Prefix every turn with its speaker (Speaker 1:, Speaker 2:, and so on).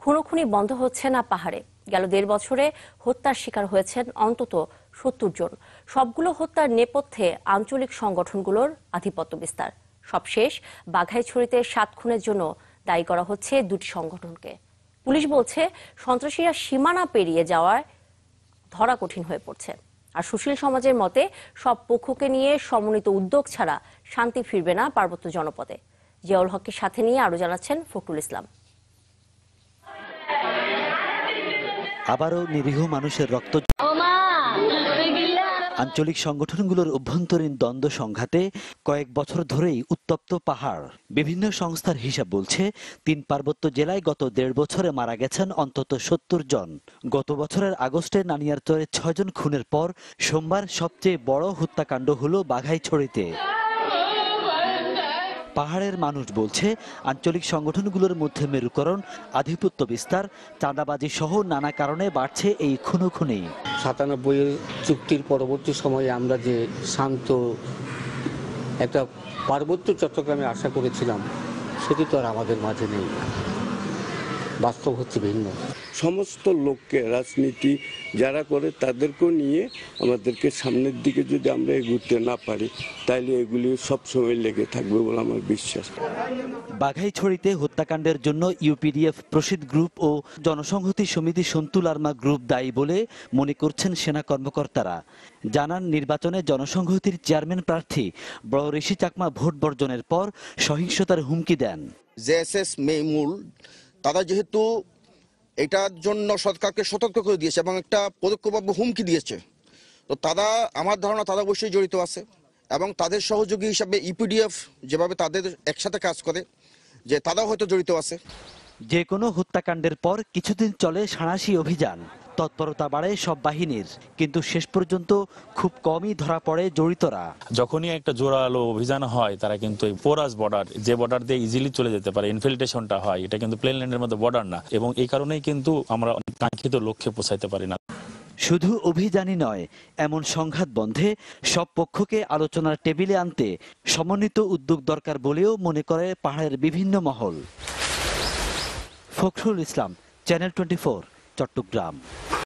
Speaker 1: খুনোখুনি বন্ধ হচ্ছে না পাহাড়ে। গেল ১.৫ বছরে হত্যার শিকার হয়েছেন অন্তত ৭০ জন। সবগুলো হত্যার নেপথ্যে আঞ্চলিক সংগঠনগুলোর আধিপত্য বিস্তার। সবশেষ বাঘাইছড়িতে ৭ খুনের জন্য দায়ী করা হচ্ছে দুটি সংগঠনকে। পুলিশ বলছে সন্ত্রাসীরা সীমানা পেরিয়ে যাওয়ায় ধরা কঠিন হয়ে পড়ছে। আর সুশীল সমাজের মতে সব পক্ষকে নিয়ে সমন্বিত উদ্যোগ ছাড়া শান্তি ফিরবে না পার্বত্য জনপদে। জিয়াউল হককে সাথে নিয়ে আরো জানাচ্ছেন ফখরুল ইসলাম।
Speaker 2: আবারও নিরীহ মানুষের রক্ত। আঞ্চলিক সংগঠনগুলোর অভ্যন্তরীণ দ্বন্দ্ব সংঘাতে কয়েক বছর ধরেই উত্তপ্ত পাহাড়। বিভিন্ন সংস্থার হিসাব বলছে ৩ পার্বত্য জেলায় গত ১.৫ বছরে মারা গেছেন অন্তত ৭০ জন। গত বছরের আগস্টে নানিয়ারচরে ৬ জন খুনের পর সোমবার সবচেয়ে বড় হত্যাকাণ্ড হলো বাঘাইছড়িতে। পাহাড়ের মানুষ বলছে আঞ্চলিক সংগঠনগুলোর মধ্যে মেরুকরণ, আধিপত্য বিস্তার, চাঁদাবাজি সহ নানা কারণে বাড়ছে এই খুনোখুনি।
Speaker 3: ৯৭-এর চুক্তির পরবর্তী সময়ে আমরা যে শান্ত একটা পার্বত্য চট্টগ্রামে আশা করেছিলাম সেটি তো আর আমাদের মাঝে নেই। বাস্তব হচ্ছে ভিন্ন।
Speaker 4: সমস্ত লোককে রাজনীতি যারা করে তাদেরকেও নিয়ে আমাদেরকে সামনের দিকে যদি আমরা এগুতে না পারি তাহলে এগুলি সবসময় লেগে থাকবে বলে আমার বিশ্বাস।
Speaker 2: বাঘাইছড়িতে হত্যাকাণ্ডের জন্য ইউপিডিএফ, প্রসিদ্ধ গ্রুপ ও জনসংহতি সমিতি সন্তুল আর্মা গ্রুপ দায়ী বলে মনে করছেন সেনা কর্মকর্তারা। জানান নির্বাচনে জনসংহতির চেয়ারম্যান প্রার্থী বড় ঋষি চাকমা ভোট বর্জনের পর সহিংসতার হুমকি দেন।
Speaker 5: জেএসএস মেমুল তারা যেহেতু এটার জন্য সরকারকে সতর্ক করে দিয়েছে এবং একটা পরোক্ষভাবে হুমকি দিয়েছে, তো তারা আমার ধারণা তারা অবশ্যই জড়িত আছে এবং তাদের সহযোগী হিসাবে ইপিডিএফ যেভাবে তাদের একসাথে কাজ করে যে তারাও হয়তো জড়িত আছে।
Speaker 2: যে কোনো হত্যাকাণ্ডের পর কিছুদিন চলে সাঁড়াশি অভিযান। তৎপরতা বাড়ে সব বাহিনীর, কিন্তু শেষ পর্যন্ত খুব কমই ধরা পড়ে জড়িতরা।
Speaker 6: যখনই একটা জোরালো অভিযান হয় তারা কিন্তু এই পোরাস বর্ডার, যে বর্ডার দিয়ে ইজিলি চলে যেতে পারে, ইনফিল্ট্রেশনটা হয়, এটা কিন্তু প্লেন ল্যান্ডের মধ্যে বর্ডার না, এবং এই কারণেই কিন্তু আমরা কাঙ্ক্ষিত লক্ষ্যে পৌঁছাইতে পারি না।
Speaker 2: শুধু অভিযানই নয়, এমন সংঘাত বন্ধে সব পক্ষকে আলোচনার টেবিলে আনতে সমন্বিত উদ্যোগ দরকার বলেও মনে করে পাহাড়ের বিভিন্ন মহল। ফখরুল ইসলাম, চ্যানেল 24, চট্টগ্রাম।